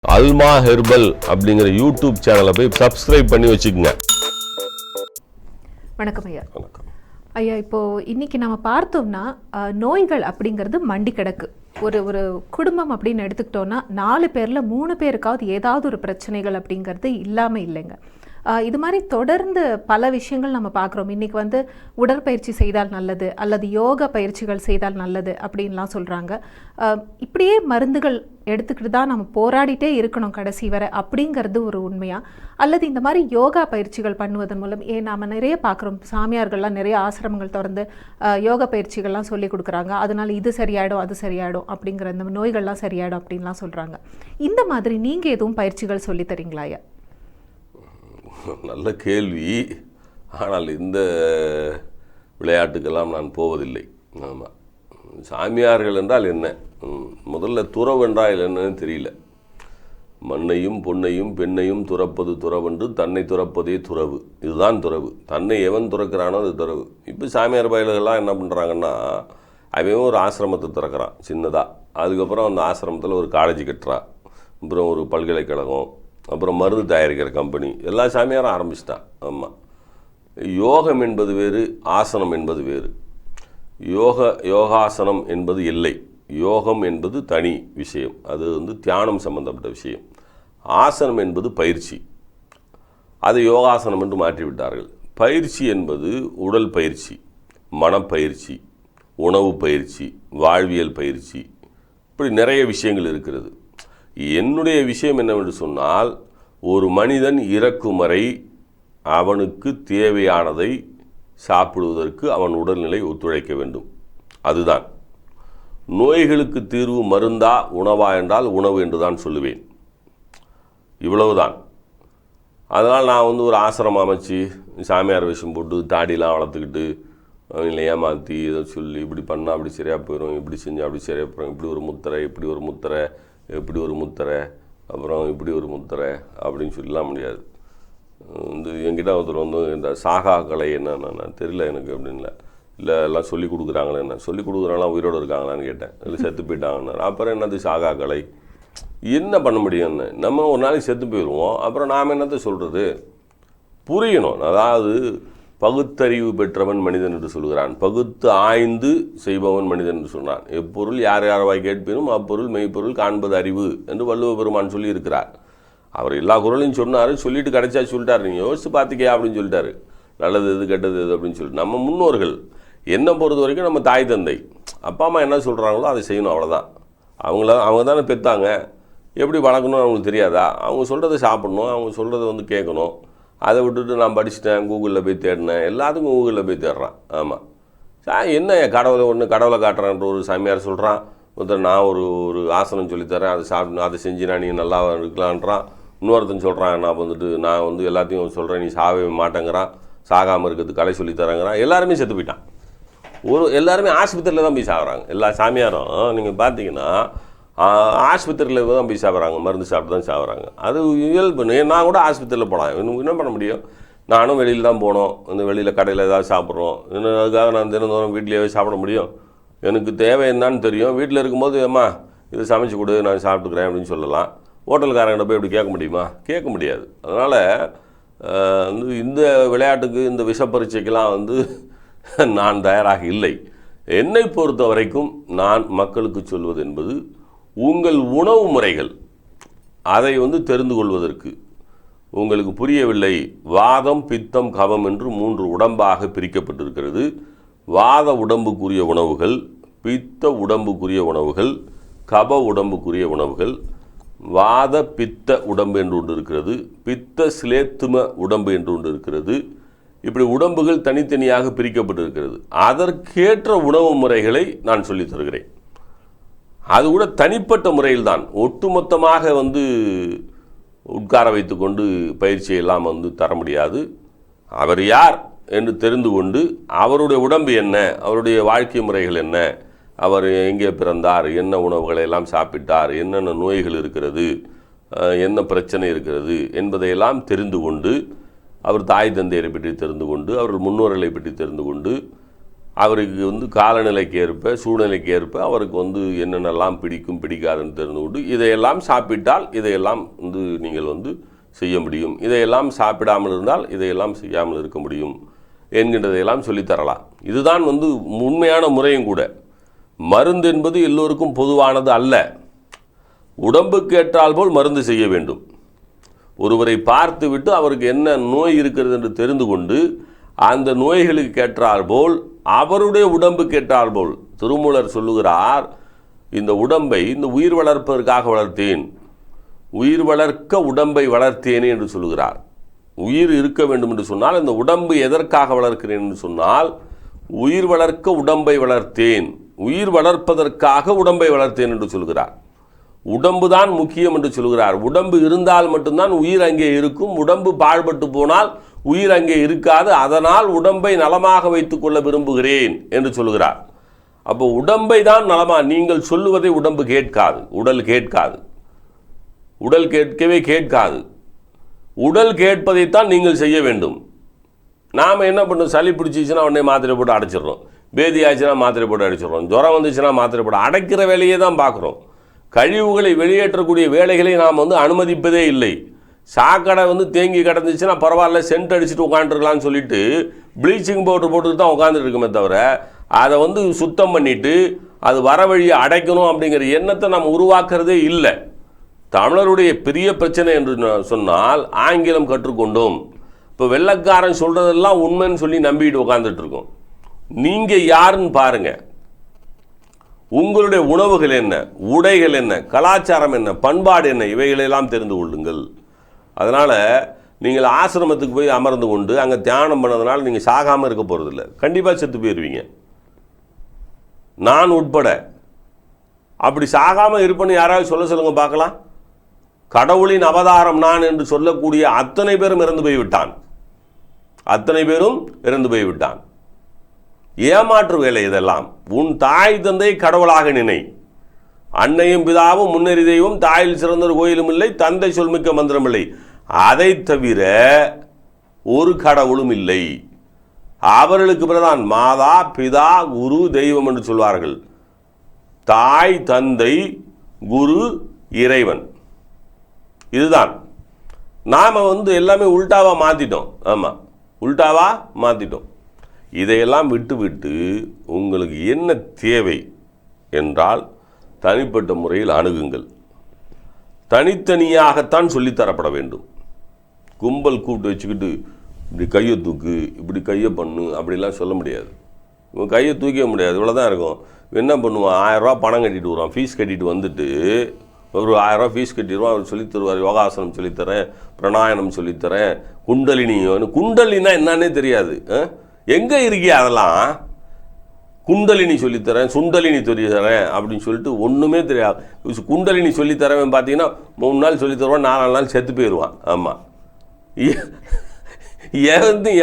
அல்மா herbal அப்படிங்கிற YouTube சேனலை போய் சப்ஸ்கிரைப் பண்ணி வச்சுக்கோங்க. வணக்கம் ஐயா. வணக்கம் ஐயா, இப்போது இன்றைக்கி நம்ம பார்த்தோம்னா நோய்கள் அப்படிங்கிறது மண்டி கிடக்கு. ஒரு குடும்பம் அப்படின்னு எடுத்துக்கிட்டோன்னா 4 பேரில் 3 பேருக்காவது ஏதாவது ஒரு பிரச்சனைகள் அப்படிங்கிறது இல்லாமல் இல்லைங்க. இது மாதிரி தொடர்ந்து பல விஷயங்கள் நம்ம பார்க்குறோம். இன்றைக்கி உடற்பயிற்சி செய்தால் நல்லது, அல்லது யோகா பயிற்சிகள் செய்தால் நல்லது அப்படின்லாம் சொல்கிறாங்க. இப்படியே மருந்துகள் எடுத்துக்கிட்டு தான் நம்ம போராடிட்டே இருக்கணும் கடைசி வரை அப்படிங்கிறது ஒரு உண்மையா? அல்லது இந்த மாதிரி யோகா பயிற்சிகள் பண்ணுவதன் மூலம் நாம் நிறைய பார்க்குறோம், சாமியார்கள்லாம் நிறைய ஆசிரமங்கள் திறந்து யோகா பயிற்சிகள்லாம் சொல்லி கொடுக்குறாங்க. அதனால் இது சரியாயிடும் அது சரியாயிடும் அப்படிங்கிற இந்த நோய்கள்லாம் சரியாயிடும் அப்படின்லாம் சொல்கிறாங்க. இந்த மாதிரி நீங்கள் எதுவும் பயிற்சிகள் சொல்லி தரீங்களா ஐயா? நல்ல கேள்வி. ஆனால் இந்த விளையாட்டுக்கெல்லாம் நான் போவதில்லை. ஆமாம், சாமியார்கள் என்றால் என்ன, முதல்ல துறவு என்றால் என்னன்னு தெரியல. மண்ணையும் பொன்னையும் பெண்ணையும் துறப்பது துறவென்று தன்னை துறப்பதே துறவு. இதுதான் துறவு. தன்னை எவன் துறக்கிறானோ அது துறவு. இப்போ சாமியார் பயல்கள்லாம் என்ன பண்ணுறாங்கன்னா, அவன் ஒரு ஆசிரமத்தை திறக்கிறான் சின்னதாக. அதுக்கப்புறம் அந்த ஆசிரமத்தில் ஒரு காலேஜ் கட்டுறான், அப்புறம் ஒரு பல்கலைக்கழகம், அப்புறம் மருந்து தயாரிக்கிற கம்பெனி, எல்லா சாமியாரும் ஆரம்பிச்சிட்டான். ஆமாம், யோகம் என்பது வேறு, ஆசனம் என்பது வேறு. யோகாசனம் என்பது இல்லை. யோகம் என்பது தனி விஷயம், அது தியானம் சம்பந்தப்பட்ட விஷயம். ஆசனம் என்பது பயிற்சி, அதை யோகாசனம் என்று மாற்றிவிட்டார்கள். பயிற்சி என்பது உடல் பயிற்சி, மனப்பயிற்சி, உணவு பயிற்சி, வாழ்வியல் பயிற்சி, இப்படி நிறைய விஷயங்கள் இருக்கிறது. என்னுடைய விஷயம் என்னவென்று சொன்னால், ஒரு மனிதன் இறக்கும் வரை அவனுக்கு தேவையானதை சாப்பிடுவதற்கு அவன் உடல்நிலை ஒத்துழைக்க வேண்டும். அதுதான். நோய்களுக்கு தீர்வு மருந்தா உணவா என்றால் உணவு என்று தான் சொல்லுவேன். இவ்வளவுதான். அதனால் நான் ஒரு ஆசிரமம் அமைச்சு சாமியார் வேஷம் போட்டு தாடிலாம் வளர்த்துக்கிட்டு அவங்களை ஏமாற்றி இதை சொல்லி இப்படி பண்ணால் அப்படி சரியாக போயிடும், இப்படி செஞ்சால் அப்படி சரியாக போயிடும், இப்படி ஒரு முத்திரை, இப்படி ஒரு முத்திரை, எப்படி ஒரு முத்திரை, அப்புறம் இப்படி ஒரு முத்திரை அப்படின்னு சொல்லலாம் முடியாது. என்கிட்ட ஒருத்தர் இந்த சாகா கலை என்னன்னா தெரியல எனக்கு அப்படின்ல, இல்லை எல்லாம் சொல்லி கொடுக்குறாங்களே, என்ன சொல்லி கொடுக்குறாங்களாம், உயிரோடு இருக்காங்களான்னு கேட்டேன். இல்லை செத்து போயிட்டாங்கன்னு. அப்புறம் என்னது சாகா கலை, என்ன பண்ண முடியும்னு? நம்ம ஒரு நாளைக்கு செத்து போயிடுவோம், அப்புறம் நாம் என்னத்தை சொல்கிறது? புரியணும். அதாவது பகுத்தறிவு பெற்றவன் மனிதன் என்று சொல்கிறான், பகுத்து ஆய்ந்து செய்பவன் மனிதன் என்று சொன்னான். எப்பொருள் யார் யாரவாய் கேட்பினும் அப்பொருள் மெய்ப்பொருள் காண்பது அறிவு என்று வள்ளுவ பெருமான் சொல்லி இருக்கிறார். அவர் எல்லா குரலையும் சொன்னார், சொல்லிட்டு கிடைச்சா சொல்லிட்டார், நீங்கள் யோசிச்சு பார்த்துக்கியா அப்படின்னு சொல்லிட்டாரு. நல்லது எது கெட்டது எது அப்படின்னு சொல்லிட்டு நம்ம முன்னோர்கள் என்னை பொறுத்த வரைக்கும் நம்ம தாய் தந்தை அப்பா அம்மா என்ன சொல்கிறாங்களோ அதை செய்யணும், அவ்வளோதான். அவங்க தானே பெற்றாங்க, எப்படி வளர்க்கணும்னு அவங்களுக்கு தெரியாதா? அவங்க சொல்கிறத சாப்பிட்ணும், அவங்க சொல்கிறத கேட்கணும். அதை விட்டுட்டு நான் படிச்சுட்டேன், கூகுளில் போய் தேடினேன், எல்லாத்துக்கும் கூகுளில் போய் தேடுறான். ஆமாம், என்ன கடவுளை காட்டுறான்ற ஒரு சாமியார் சொல்கிறான், நான் ஒரு ஆசனம் சொல்லித்தரேன், அதை சாப்பிடணும், அதை செஞ்சுனா நீ நல்லா இருக்கலான்றான். இன்னொருத்தன் சொல்கிறான், நான் எல்லாத்தையும் சொல்கிறேன், நீ சாவே மாட்டேங்கிறான், சாகாமல் இருக்கிறதுக்கு கலை சொல்லித்தரேங்கிறான். எல்லாருமே செத்து போயிட்டான். எல்லாருமே ஆஸ்பத்திரியில் தான் போய் சாப்பிட்றாங்க. எல்லா சாமியாரும் நீங்கள் பார்த்தீங்கன்னா ஆஸ்பத்திரியில் தான் போய் சாப்பிட்றாங்க, மருந்து சாப்பிட்டு தான் சாப்பிட்றாங்க. அது இயல்பு. நான் கூட ஆஸ்பத்திரியில் போனேன், என்ன பண்ண முடியும்? நானும் வெளியில் தான் போனோம், வெளியில் கடையில் ஏதாவது சாப்பிட்றோம். அதுக்காக நான் தினந்தோறும் வீட்டிலேயே சாப்பிட முடியும்? எனக்கு தேவை என்னன்னு தெரியும். வீட்டில் இருக்கும்போது அம்மா இதை சமைச்சு கொடு, நான் சாப்பிட்டுக்கிறேன் அப்படின்னு சொல்லலாம். ஹோட்டலுக்காரங்கிட்ட போய் இப்படி கேட்க முடியுமா? கேட்க முடியாது. அதனால் இந்த விளையாட்டுக்கு, இந்த விஷப்பரீட்சைக்கெல்லாம் நான் தயாராக இல்லை. என்னை பொறுத்த வரைக்கும் நான் மக்களுக்கு சொல்வது என்பது, உங்கள் உணவு முறைகள் அதை தெரிந்து கொள்வதற்கு உங்களுக்கு புரியவில்லை. வாதம், பித்தம், கபம் என்று 3 உடம்பாக பிரிக்கப்பட்டிருக்கிறது. வாத உடம்புக்குரிய உணவுகள், பித்த உடம்புக்குரிய உணவுகள், கப உடம்புக்குரிய உணவுகள். வாத பித்த உடம்பு என்று ஒன்று இருக்கிறது, பித்த சிலேத்தும உடம்பு என்று ஒன்று இருக்கிறது. இப்படி உடம்புகள் தனித்தனியாக பிரிக்கப்பட்டிருக்கிறது. அதற்கேற்ற உணவு முறைகளை நான் சொல்லித் தருகிறேன். அது கூட தனிப்பட்ட முறையில்தான். ஒட்டுமொத்தமாக உட்கார வைத்து கொண்டு பயிற்சியெல்லாம் தர முடியாது. அவர் யார் என்று தெரிந்து கொண்டு, அவருடைய உடம்பு என்ன, அவருடைய வாழ்க்கை முறைகள் என்ன, அவர் எங்கே பிறந்தார், என்ன உணவுகளை எல்லாம் சாப்பிட்டார், என்னென்ன நோய்கள் இருக்கிறது, என்ன பிரச்சனை இருக்கிறது என்பதையெல்லாம் தெரிந்து கொண்டு, அவர் தாய் தந்தையரை பற்றி தெரிந்து கொண்டு, அவர்கள் முன்னோர்களை பற்றி தெரிந்து கொண்டு, அவருக்கு வந்து காலநிலைக்கு ஏற்ப சூழ்நிலைக்கு ஏற்ப அவருக்கு வந்து என்னென்னலாம் பிடிக்கும் பிடிக்காதுன்னு தெரிந்து கொண்டு இதையெல்லாம் சாப்பிட்டால் இதையெல்லாம் வந்து நீங்கள் வந்து செய்ய முடியும், இதையெல்லாம் சாப்பிடாமல் இருந்தால் இதையெல்லாம் செய்யாமல் இருக்க முடியும் என்கின்றதையெல்லாம் சொல்லித்தரலாம். இதுதான் வந்து உண்மையான முறையும் கூட. மருந்து என்பது எல்லோருக்கும் பொதுவானது அல்ல. உடம்புக்கு ஏற்றால் போல் மருந்து செய்ய வேண்டும். ஒருவரை பார்த்துவிட்டு அவருக்கு என்ன நோய் இருக்கிறது என்று தெரிந்து கொண்டு அந்த நோய்களுக்கு ஏற்றால் போல் அவருடைய உடம்புக்கு ஏற்றால் போல் திருமூலர் சொல்லுகிறார், இந்த உடம்பை இந்த உயிர் வளர்ப்பதற்காக வளர்த்தேன், உயிர் வளர்க்க உடம்பை வளர்த்தேனே என்று சொல்லுகிறார். உயிர் இருக்க வேண்டும் என்று சொன்னால் இந்த உடம்பு எதற்காக வளர்க்கிறேன் என்று சொன்னால் உயிர் வளர்க்க உடம்பை வளர்த்தேன், உயிர் வளர்ப்பதற்காக உடம்பை வளர்த்தேன் என்று சொல்கிறார். உடம்பு தான் முக்கியம் என்று சொல்கிறார். உடம்பு இருந்தால் மட்டும்தான் உயிர் அங்கே இருக்கும். உடம்பு பாழ்பட்டு போனால் உயிர் அங்கே இருக்காது. அதனால் உடம்பை நலமாக வைத்துக் கொள்ள விரும்புகிறேன் என்று சொல்கிறார். அப்போ உடம்பை தான் நீங்கள் சொல்லுவதை உடம்பு கேட்காது, உடல் கேட்காது, உடல் கேட்கவே கேட்காது. உடல் கேட்பதைத்தான் நீங்கள் செய்ய வேண்டும். நாம் என்ன பண்ணோம், சளி பிடிச்சிச்சுன்னா உடனே மாத்திரை போட்டு அடைச்சிடுறோம், பேதி ஆச்சுன்னா மாத்திரை போட்டு அடைச்சிடுறோம், ஜுரம் வந்துச்சுன்னா மாத்திரை போட்டு அடைக்கிற வேலையே தான் பார்க்குறோம். கழிவுகளை வெளியேற்றக்கூடிய வேலைகளை நாம் வந்து அனுமதிப்பதே இல்லை. சாக்கடை வந்து தேங்கி கிடந்துச்சுன்னா பரவாயில்ல, சென்ட் அடிச்சுட்டு உட்காந்துருக்கலான்னு சொல்லிட்டு ப்ளீச்சிங் பவுடர் போட்டுட்டு தான் உட்காந்துட்டு இருக்குமே தவிர அதை வந்து சுத்தம் பண்ணிவிட்டு அது வர வழியை அடைக்கணும் அப்படிங்கிற எண்ணத்தை நாம் உருவாக்குறதே இல்லை. தமிழருடைய பெரிய பிரச்சனை என்று சொன்னால் ஆங்கிலம் கற்றுக்கொண்டோம். இப்போ வெள்ளைக்காரன் சொல்கிறதெல்லாம் உண்மைன்னு சொல்லி நம்பிக்கிட்டு உட்காந்துட்டு இருக்கோம். நீங்கள் யாருன்னு பாருங்கள். உங்களுடைய உணவுகள் என்ன, உடைகள் என்ன, கலாச்சாரம் என்ன, பண்பாடு என்ன, இவைகளெல்லாம் தெரிந்து கொள்ளுங்கள். அதனால் நீங்கள் ஆசிரமத்துக்கு போய் அமர்ந்து கொண்டு அங்கே தியானம் பண்ணதுனால நீங்கள் சாகாமல் இருக்க போகிறதில்ல, கண்டிப்பாக செத்து போயிடுவீங்க, நான் உட்பட. அப்படி சாகாமல் இருப்பேன்னு யாராவது சொல்லுங்க பார்க்கலாம். கடவுளின் அவதாரம் நான் என்று சொல்லக்கூடிய அத்தனை பேரும் இறந்து போய்விட்டான், அத்தனை பேரும் இறந்து போய்விட்டான். ஏமாற்று வேலை இதெல்லாம். உன் தாய் தந்தை கடவுளாக நினை. அன்னையும் பிதாவும் முன்னறி தெய்வம், தாயில் சிறந்தொரு கோயிலும் இல்லை, தந்தை சொல்மிக்க மந்திரம் இல்லை. அதை தவிர ஒரு கடவுளும் இல்லை. அவர்களுக்கு பிறதான் மாதா பிதா குரு தெய்வம் என்று சொல்வார்கள். தாய் தந்தை குரு இறைவன். இதுதான். நாம் வந்து எல்லாமே உல்டாவா மாற்றிட்டோம். ஆமாம், உல்டாவா மாற்றிட்டோம். இதையெல்லாம் விட்டுவிட்டு உங்களுக்கு என்ன தேவை என்றால் தனிப்பட்ட முறையில் அணுகுங்கள். தனித்தனியாகத்தான் சொல்லித்தரப்பட வேண்டும். கும்பல் கூப்பிட்டு வச்சுக்கிட்டு இப்படி கையை தூக்கு, இப்படி கையை பண்ணு அப்படிலாம் சொல்ல முடியாது. இவன் கையை தூக்க முடியாது, இவ்வளோதான் இருக்கும். என்ன பண்ணுவான், 1000 ரூபா பணம் கட்டிட்டு வருவான், ஃபீஸ் கட்டிட்டு வந்துட்டு ஒரு 1000 ரூபா ஃபீஸ் கட்டிடுவான். அவர் சொல்லித்தருவார், யோகாசனம் சொல்லித்தரேன், பிராணாயாமம் சொல்லித்தரேன், குண்டலினி. குண்டலினா என்னன்னே தெரியாது. எங்கே இருக்கியா அதெல்லாம்? குண்டலினி சொல்லித்தரேன், சுண்டலினி சொல்லித்தரேன் அப்படின்னு சொல்லிட்டு ஒன்றுமே தெரியாது. குண்டலினி சொல்லித்தரவன் பார்த்தீங்கன்னா 3 நாள் சொல்லித்தருவான், 4 நாள் செத்து போயிடுவான். ஆமாம்,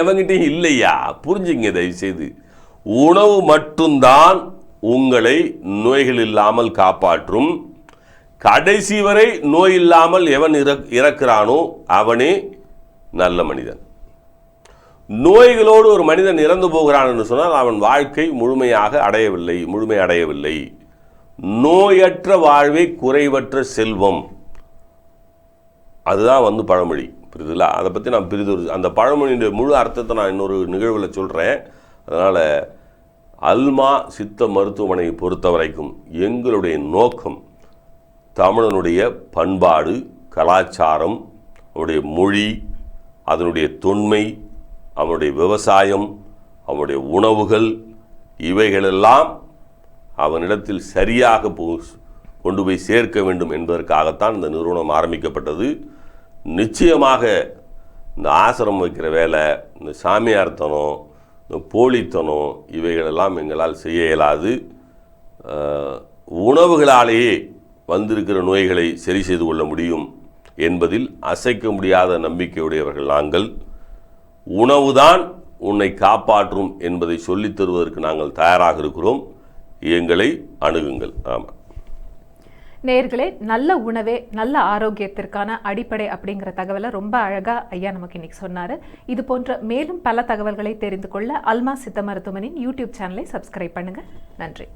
எவங்கிட்டையும் இல்லையா? புரிஞ்சுங்க தயவுசெய்து. உணவு மட்டும்தான் உங்களை நோய்கள் இல்லாமல் காப்பாற்றும். கடைசி வரை நோய் இல்லாமல் எவன் இறக்கிறானோ அவனே நல்ல மனிதன். நோய்களோடு ஒரு மனிதன் இறந்து போகிறான் என்று சொன்னால் அவன் வாழ்க்கை முழுமை அடையவில்லை. நோயற்ற வாழ்வே குறைவற்ற செல்வம். அதுதான் வந்து பழமொழி, புரியுதுங்களா? அதை பற்றி நான் அந்த பழமொழியுடைய முழு அர்த்தத்தை நான் இன்னொரு நிகழ்வில் சொல்கிறேன். அதனால் அல்மா சித்த மருத்துவமனையை பொறுத்த வரைக்கும் எங்களுடைய நோக்கம் தமிழனுடைய பண்பாடு, கலாச்சாரம், அவனுடைய மொழி, அதனுடைய தொன்மை, அவனுடைய விவசாயம், அவனுடைய உணவுகள், இவைகளெல்லாம் அவனிடத்தில் சரியாக கொண்டு போய் சேர்க்க வேண்டும் என்பதற்காகத்தான் இந்த நிறுவனம் ஆரம்பிக்கப்பட்டது. நிச்சயமாக இந்த ஆசிரமம் வைக்கிற வேலை, இந்த சாமியார்த்தனம், இந்த போலித்தனம், இவைகளெல்லாம் எங்களால் செய்ய இயலாது. உணவுகளாலேயே வந்திருக்கிற நோய்களை சரி செய்து கொள்ள முடியும் என்பதில் அசைக்க முடியாத நம்பிக்கையுடையவர்கள் நாங்கள். உணவுதான் உன்னை காப்பாற்றும் என்பதை சொல்லித் தருவதற்கு நாங்கள் தயாராக இருக்கிறோம். எங்களை அணுகுங்கள். ஆமாம். நேயர்களே, நல்ல உணவே நல்ல ஆரோக்கியத்திற்கான அடிப்படை அப்படிங்கிற தகவலை ரொம்ப அழகா ஐயா நமக்கு இன்னைக்கு சொன்னாரு. இது போன்ற மேலும் பல தகவல்களை தெரிந்து கொள்ள அல்மா சித்த மருத்துவமனையின் யூடியூப் சேனலை சப்ஸ்கிரைப் பண்ணுங்க. நன்றி.